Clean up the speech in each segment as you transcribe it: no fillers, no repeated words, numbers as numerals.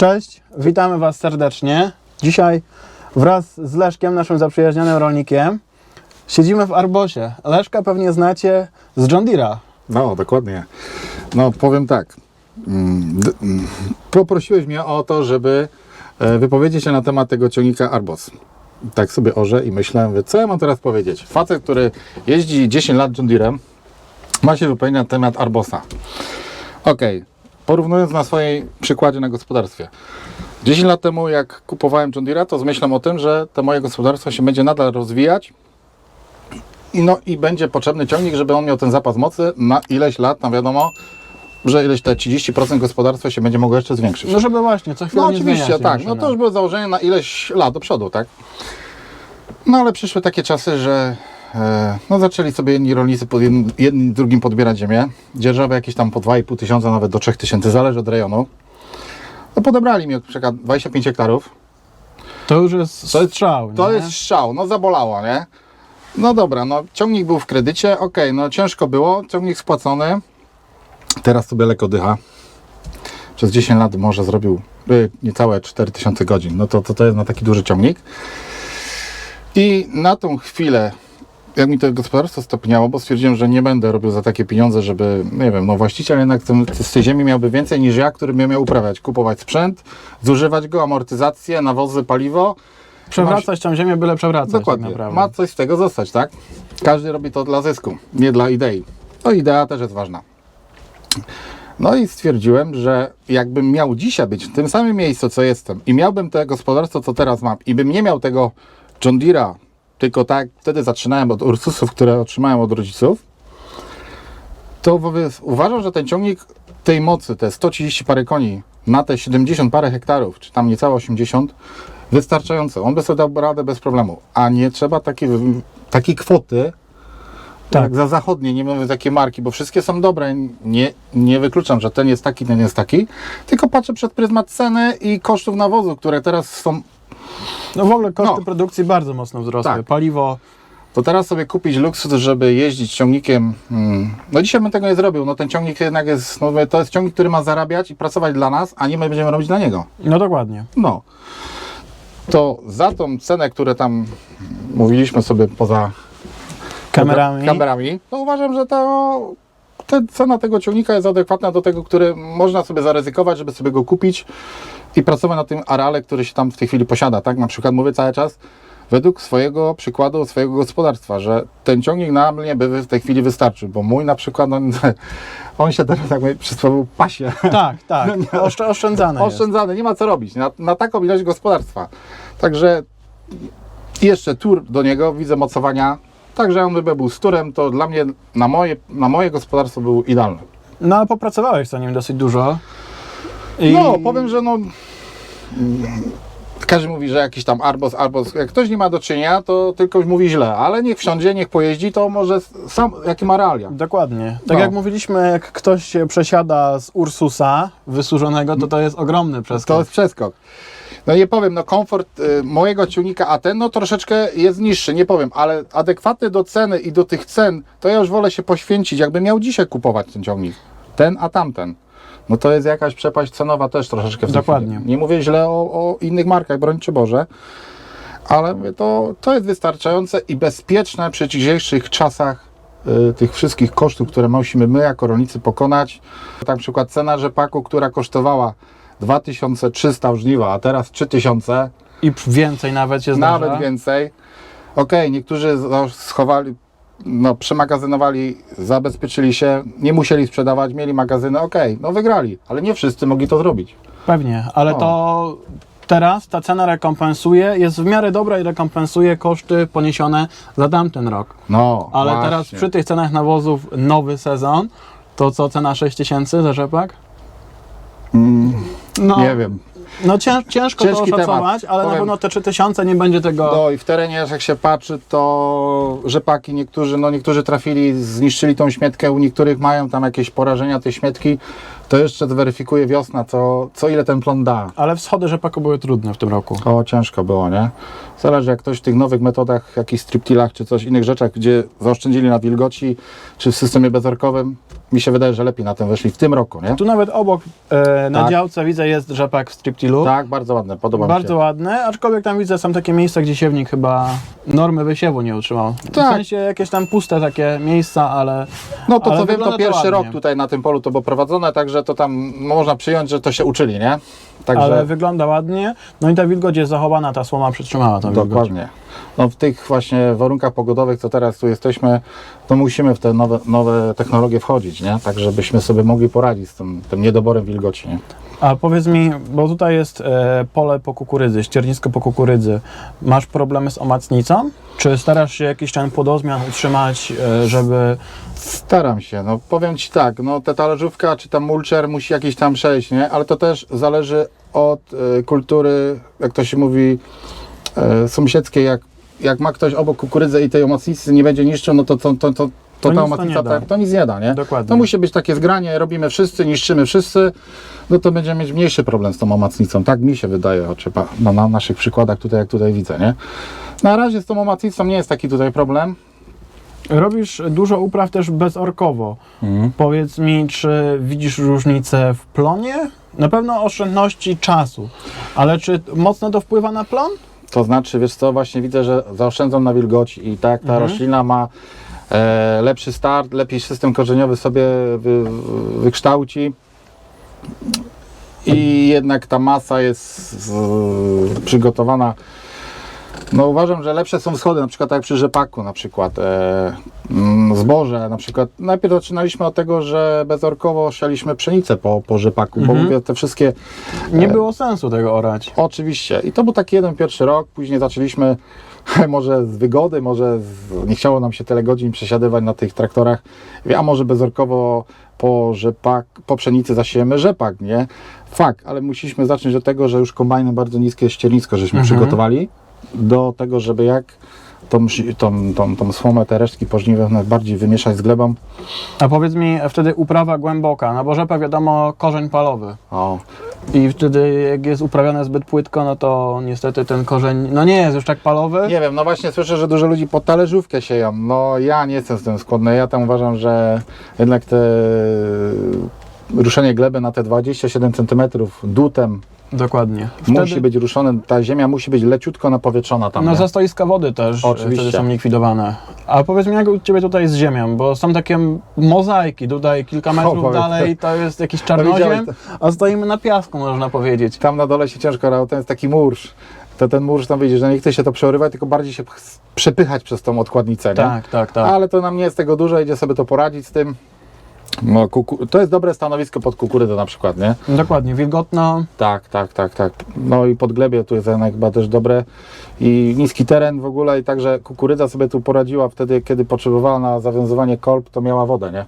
Cześć, witamy Was serdecznie. Dzisiaj wraz z Leszkiem, naszym zaprzyjaźnionym rolnikiem, siedzimy w Arbosie. Leszka pewnie znacie z John Deere'a. No, dokładnie. No, powiem tak. Poprosiłeś mnie o to, żeby wypowiedzieć się na temat tego ciągnika Arbos. Tak sobie orze i myślę, mówię, co ja mam teraz powiedzieć? Facet, który jeździ 10 lat John Deere'em, ma się wypowiedzieć na temat Arbosa. Okej. Porównując na swojej przykładzie na gospodarstwie. 10 lat temu, jak kupowałem John Deere'a, to z myślą o tym, że to moje gospodarstwo się będzie nadal rozwijać i będzie potrzebny ciągnik, żeby on miał ten zapas mocy na ileś lat, tam wiadomo, że ileś te 30% gospodarstwa się będzie mogło jeszcze zwiększyć. No żeby właśnie, co chwilę No nie oczywiście, zmienia się tak, maszyna. no to już było założenie na ileś lat do przodu, tak? No ale przyszły takie czasy, że no zaczęli sobie jedni rolnicy jedni drugim podbierać ziemię. Dzierżawy jakieś tam po 2,5 tysiąca, nawet do 3 tysięcy, zależy od rejonu. No podebrali mi na przykład 25 hektarów. To już jest strzał, To nie? jest strzał, no zabolało, nie? No dobra, no ciągnik był w kredycie, okej, no ciężko było, ciągnik spłacony. Teraz sobie lekko dycha. Przez 10 lat może zrobił niecałe 4000 godzin. No to jest na taki duży ciągnik. I na tą chwilę, jak mi to gospodarstwo stopniało, bo stwierdziłem, że nie będę robił za takie pieniądze, żeby, nie wiem, no właściciel jednak z tej ziemi miałby więcej niż ja, który miał uprawiać, kupować sprzęt, zużywać go, amortyzację, nawozy, paliwo. Przewracać tą ziemię, byle przewracać. Dokładnie, tak naprawdę. ma coś z tego zostać, tak? Każdy robi to dla zysku, nie dla idei. No idea też jest ważna. No i stwierdziłem, że jakbym miał dzisiaj być w tym samym miejscu, co jestem i miałbym to gospodarstwo, co teraz mam i bym nie miał tego John Deere'a, tylko tak wtedy zaczynałem od Ursusów, które otrzymałem od rodziców, to uważam, że ten ciągnik tej mocy, te 130 parę koni na te 70 parę hektarów, czy tam niecałe 80, wystarczająco. On by sobie dał radę bez problemu, a nie trzeba takiej kwoty, Tak. jak za zachodnie, nie mówię takie marki, bo wszystkie są dobre, nie wykluczam, że ten jest taki, tylko patrzę przez pryzmat ceny i kosztów nawozu, które teraz są. No w ogóle koszty No. produkcji bardzo mocno wzrosły. Tak. Paliwo. To teraz sobie kupić luksus, żeby jeździć ciągnikiem, no dzisiaj bym tego nie zrobił, no ten ciągnik jednak jest, no to jest ciągnik, który ma zarabiać i pracować dla nas, a nie my będziemy robić dla niego. No dokładnie. No, to za tą cenę, które tam mówiliśmy sobie poza kamerami, to uważam, że ta cena tego ciągnika jest adekwatna do tego, który można sobie zaryzykować, żeby sobie go kupić i pracować na tym areale, który się tam w tej chwili posiada, tak? Na przykład mówię cały czas według swojego przykładu, swojego gospodarstwa, że ten ciągnik na mnie by w tej chwili wystarczył, bo mój na przykład, on się teraz tak przysłowił pasie. Tak. Oszczędzane jest. Oszczędzany, nie ma co robić na taką ilość gospodarstwa. Także jeszcze tur do niego, widzę mocowania. Także on by był z turem, to dla mnie, na moje gospodarstwo był idealny. No ale popracowałeś za nim dosyć dużo. No, powiem, że każdy mówi, że jakiś tam Arbos, jak ktoś nie ma do czynienia, to tylko mówi źle, ale niech wsiądzie, niech pojeździ, to może sam, jakie ma realia. Dokładnie. Tak No. jak mówiliśmy, jak ktoś się przesiada z Ursusa wysłużonego, to jest ogromny przeskok. To jest przeskok. No nie powiem, komfort mojego ciągnika, a ten troszeczkę jest niższy, nie powiem, ale adekwatny do ceny i do tych cen, to ja już wolę się poświęcić, jakbym miał dzisiaj kupować ten ciągnik. Ten, a tamten. No to jest jakaś przepaść cenowa też troszeczkę w tej Dokładnie. chwili. Nie mówię źle o innych markach, brońcie Boże, ale mówię, to jest wystarczające i bezpieczne przy dzisiejszych czasach tych wszystkich kosztów, które musimy my jako rolnicy pokonać. Tak, na przykład cena rzepaku, która kosztowała 2300 w żniwa, a teraz 3000. I więcej nawet się zdarza. Nawet więcej. Okej, niektórzy schowali, przemagazynowali, zabezpieczyli się, nie musieli sprzedawać, mieli magazyny, wygrali, ale nie wszyscy mogli to zrobić. Pewnie, ale to teraz ta cena rekompensuje, jest w miarę dobra i rekompensuje koszty poniesione za tamten rok. No, Ale właśnie. teraz przy tych cenach nawozów nowy sezon, to co, cena 6000 za rzepak? No, Nie wiem. No ciężko to Ciężki oszacować, temat. ale na pewno te 3000 nie będzie tego. No i w terenie, jak się patrzy, to rzepaki niektórzy trafili, zniszczyli tą śmietkę, u niektórych mają tam jakieś porażenia tej śmietki, to jeszcze zweryfikuje wiosna, co ile ten plon da. Ale wschody rzepaku były trudne w tym roku. Ciężko było, nie? Zależy, jak ktoś w tych nowych metodach, jakichś striptilach czy coś, innych rzeczach, gdzie zaoszczędzili na wilgoci, czy w systemie bezorkowym, mi się wydaje, że lepiej na tym wyszli w tym roku, nie? Tu nawet obok na Tak. działce widzę jest rzepak w striptilu. Tak, bardzo ładne, podoba mi się. Bardzo ładne, aczkolwiek tam widzę, są takie miejsca, gdzie siewnik chyba normy wysiewu nie utrzymał. W Tak. sensie jakieś tam puste takie miejsca, ale... No to ale co wiem, to wygląda pierwszy ładnie. rok tutaj na tym polu to było prowadzone, także to tam można przyjąć, że to się uczyli, nie? Także Ale wygląda ładnie, no i ta wilgoć jest zachowana, ta słoma przytrzymała tą wilgoć. dokładnie. No w tych właśnie warunkach pogodowych, co teraz tu jesteśmy, to musimy w te nowe technologie wchodzić, nie? Tak, żebyśmy sobie mogli poradzić z tym niedoborem wilgoci, nie? A powiedz mi, bo tutaj jest pole po kukurydzy, ściernisko po kukurydzy. Masz problemy z omacnicą? Czy starasz się jakiś ten płodozmian utrzymać, żeby... Staram się, no powiem Ci tak, no ta talerzówka czy tam mulcher musi jakiś tam przejść, nie? Ale to też zależy od kultury, jak to się mówi, sąsiedzkiej, jak ma ktoś obok kukurydzę i tej omacnicy nie będzie niszczył, no to nic ta to omacnica nie da. to nic nie da, nie? Dokładnie. To musi być takie zgranie, robimy wszyscy, niszczymy wszyscy, no to będziemy mieć mniejszy problem z tą omacnicą, tak mi się wydaje, na naszych przykładach tutaj, jak tutaj widzę, nie? Na razie z tą omacnicą nie jest taki tutaj problem. Robisz dużo upraw też bezorkowo. Powiedz mi, czy widzisz różnicę w plonie? Na pewno oszczędności czasu, ale czy mocno to wpływa na plon? To znaczy, wiesz co, właśnie widzę, że zaoszczędzam na wilgoci i tak ta roślina ma lepszy start, lepiej system korzeniowy sobie wykształci i jednak ta masa jest przygotowana. No uważam, że lepsze są wschody, na przykład tak jak przy rzepaku, na przykład zboże, na przykład najpierw zaczynaliśmy od tego, że bezorkowo sialiśmy pszenicę po rzepaku, bo mówię, te wszystkie Nie było sensu tego orać. oczywiście. I to był taki jeden pierwszy rok, później zaczęliśmy może z wygody, nie chciało nam się tyle godzin przesiadywać na tych traktorach, a może bezorkowo po pszenicy zasiejemy rzepak, nie? Fakt, ale musieliśmy zacząć od tego, że już kombajnem bardzo niskie ściernisko żeśmy przygotowali do tego, żeby jak tą słomę, te resztki pożniwione bardziej wymieszać z glebą. A powiedz mi, wtedy uprawa głęboka, no bo rzepak wiadomo korzeń palowy. O, I wtedy jak jest uprawiane zbyt płytko, no to niestety ten korzeń, no nie jest już tak palowy. nie wiem, no właśnie słyszę, że dużo ludzi pod talerzówkę sieją. No ja nie jestem z tym skłonny. Ja tam uważam, że jednak te ruszenie gleby na te 27 cm dutem Dokładnie. musi być ruszone. Ta ziemia musi być leciutko napowietrzona tam. No nie? zastoiska wody też Oczywiście. wtedy są likwidowane. A powiedz mi, jak u Ciebie tutaj z ziemią, bo są takie mozaiki tutaj kilka metrów powiedz. dalej, to jest jakiś widziałeś czarnoziem, a stoimy na piasku, można powiedzieć. Tam na dole się ciężko rało, to jest taki murz. Ten murz tam widzisz, że nie chce się to przerywać, tylko bardziej się przepychać przez tą odkładnicę, nie? Tak, tak, tak. Ale to nam nie jest tego dużo, idzie sobie to poradzić z tym. No, to jest dobre stanowisko pod kukurydzę na przykład, nie? Dokładnie, wilgotno. Tak. No i podglebie tu jest chyba też dobre i niski teren w ogóle i także kukurydza sobie tu poradziła wtedy, kiedy potrzebowała na zawiązywanie kolb, to miała wodę, nie?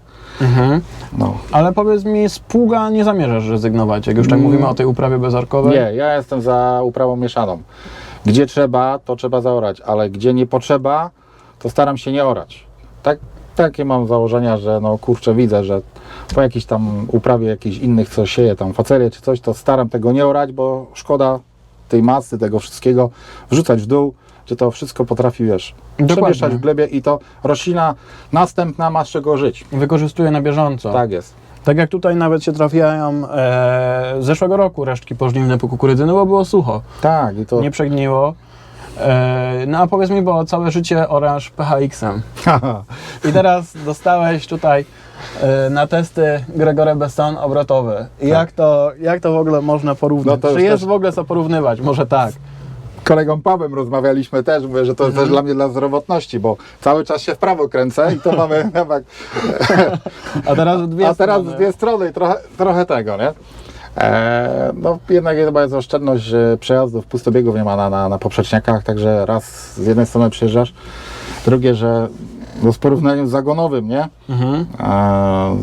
No. Ale powiedz mi, z pługa nie zamierzasz rezygnować, jak już tak mówimy o tej uprawie bezorkowej? Nie, ja jestem za uprawą mieszaną. Gdzie trzeba, to trzeba zaorać, ale gdzie nie potrzeba, to staram się nie orać. Takie mam założenia, że no kurczę, widzę, że po jakiejś tam uprawie jakichś innych, co sieje tam facelię czy coś, to staram tego nie orać, bo szkoda tej masy, tego wszystkiego wrzucać w dół, że to wszystko potrafi, wiesz, przemieszać w glebie i to roślina następna ma z czego żyć. Wykorzystuje na bieżąco. Tak jest. Tak jak tutaj nawet się trafiają z zeszłego roku resztki pożniwne po kukurydzy, no bo było sucho, Tak, i to... nie przegniło. No a powiedz mi, bo całe życie orasz PHX-em. I teraz dostałeś tutaj na testy Gregory Besson obrotowy. I jak to w ogóle można porównać? No to Czy już jest też- w ogóle co porównywać? Może tak. Kolegą Pawłem rozmawialiśmy też, mówię, że to też dla mnie dla zdrowotności, bo cały czas się w prawo kręcę i to mamy tak, A teraz w dwie a teraz strony. z dwie strony i trochę tego, nie? No jednak chyba jest oszczędność przejazdów, pustobiegów nie ma na poprzeczniakach, także raz z jednej strony przyjeżdżasz, drugie, że no, z porównaniem z zagonowym, nie?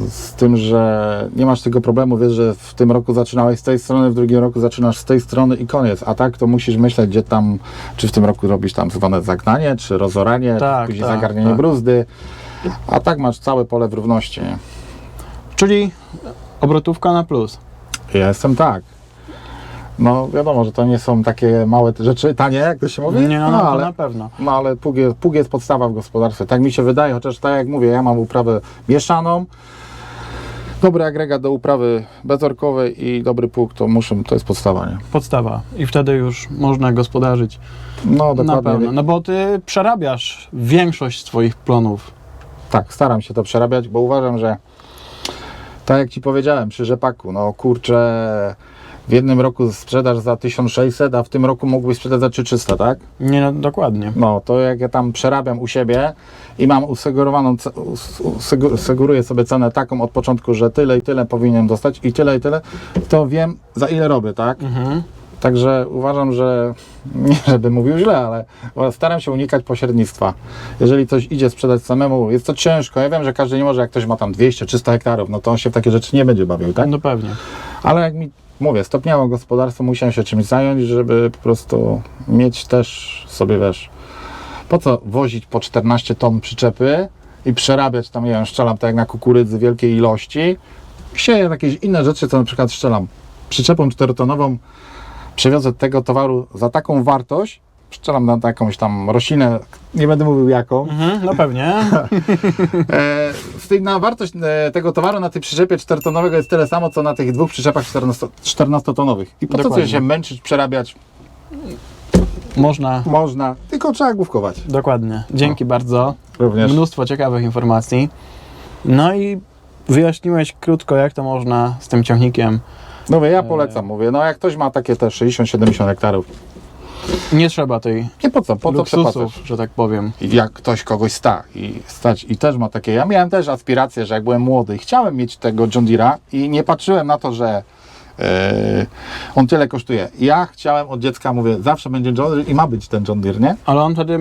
Z tym, że nie masz tego problemu, wiesz, że w tym roku zaczynałeś z tej strony, w drugim roku zaczynasz z tej strony i koniec, a tak to musisz myśleć, gdzie tam, czy w tym roku robisz tam zwane zagnanie, czy rozoranie, Tak, czy później tak, zagarnienie tak. bruzdy, a tak masz całe pole w równości, nie? Czyli obrotówka na plus. Ja jestem tak. No wiadomo, że to nie są takie małe rzeczy, tanie, jak to się mówi? Nie, no, to ale, na pewno. no ale pług jest podstawa w gospodarstwie. Tak mi się wydaje, chociaż tak jak mówię, ja mam uprawę mieszaną. Dobry agregat do uprawy bezorkowej i dobry pług to jest podstawa, nie? Podstawa. I wtedy już można gospodarzyć. No Na dokładnie. pewno. No bo ty przerabiasz większość swoich plonów. Tak, staram się to przerabiać, bo uważam, że tak jak Ci powiedziałem przy rzepaku, no kurczę, w jednym roku sprzedaż za 1600, a w tym roku mógłbyś sprzedać za 3300, tak? Nie, no, dokładnie. No, to jak ja tam przerabiam u siebie i mam usugerowaną, seguruję sobie cenę taką od początku, że tyle i tyle powinien dostać i tyle, to wiem za ile robię, tak? Mhm. Także uważam, że nie żebym mówił źle, ale staram się unikać pośrednictwa. Jeżeli coś idzie sprzedać samemu, jest to ciężko. Ja wiem, że każdy nie może, jak ktoś ma tam 200-300 hektarów, no to on się w takie rzeczy nie będzie bawił, tak? No pewnie. Ale jak mi, mówię, stopniało gospodarstwo, musiałem się czymś zająć, żeby po prostu mieć też sobie, wiesz, po co wozić po 14 ton przyczepy i przerabiać tam, nie wiem, szczelam tak jak na kukurydzy wielkiej ilości. Sieję jakieś inne rzeczy, co na przykład szczelam przyczepą 4-tonową, przewiozę tego towaru za taką wartość, szczelam na jakąś tam roślinę, nie będę mówił jaką, Mhm, no pewnie. na wartość tego towaru na tej przyczepie 4-tonowego jest tyle samo, co na tych dwóch przyczepach 14-tonowych. I po co Dokładnie. się męczyć, przerabiać? Można. Można, tylko trzeba główkować. Dokładnie. Dzięki bardzo. Również. Mnóstwo ciekawych informacji. No i wyjaśniłeś krótko, jak to można z tym ciągnikiem. No ja polecam, mówię, no jak ktoś ma takie te 60-70 hektarów, Nie trzeba tej nie po co przepłacać? luksusów, że tak powiem. Jak ktoś kogoś stać i też ma takie, ja miałem też aspiracje, że jak byłem młody, chciałem mieć tego John Deere'a i nie patrzyłem na to, że on tyle kosztuje. Ja chciałem od dziecka, mówię, zawsze będzie John Deere i ma być ten John Deere, nie? Ale on wtedy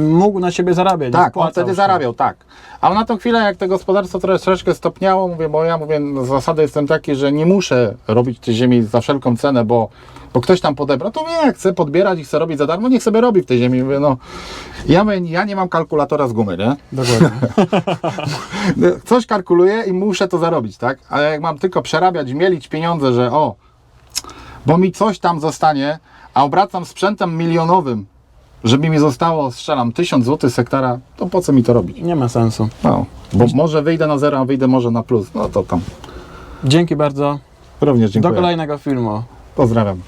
mógł na siebie zarabiać. Tak, on wpłacał wtedy się. zarabiał, tak. A na tą chwilę, jak to gospodarstwo troszeczkę stopniało, mówię, bo ja mówię, no, zasady jestem taki, że nie muszę robić tej ziemi za wszelką cenę, bo ktoś tam podebrał, to nie, chcę podbierać i chcę robić za darmo, niech sobie robi w tej ziemi. Mówię, no, ja nie mam kalkulatora z gumy, nie? Dokładnie. Coś kalkuluję i muszę to zarobić, tak? Ale jak mam tylko przerabiać, mielić pieniądze, że bo mi coś tam zostanie, a obracam sprzętem milionowym, żeby mi zostało, strzelam, 1000 zł z hektara, to po co mi to robić? Nie ma sensu. No, bo może wyjdę na zero, a wyjdę może na plus, no to tam. Dzięki bardzo. Również dziękuję. Do kolejnego filmu. Pozdrawiam.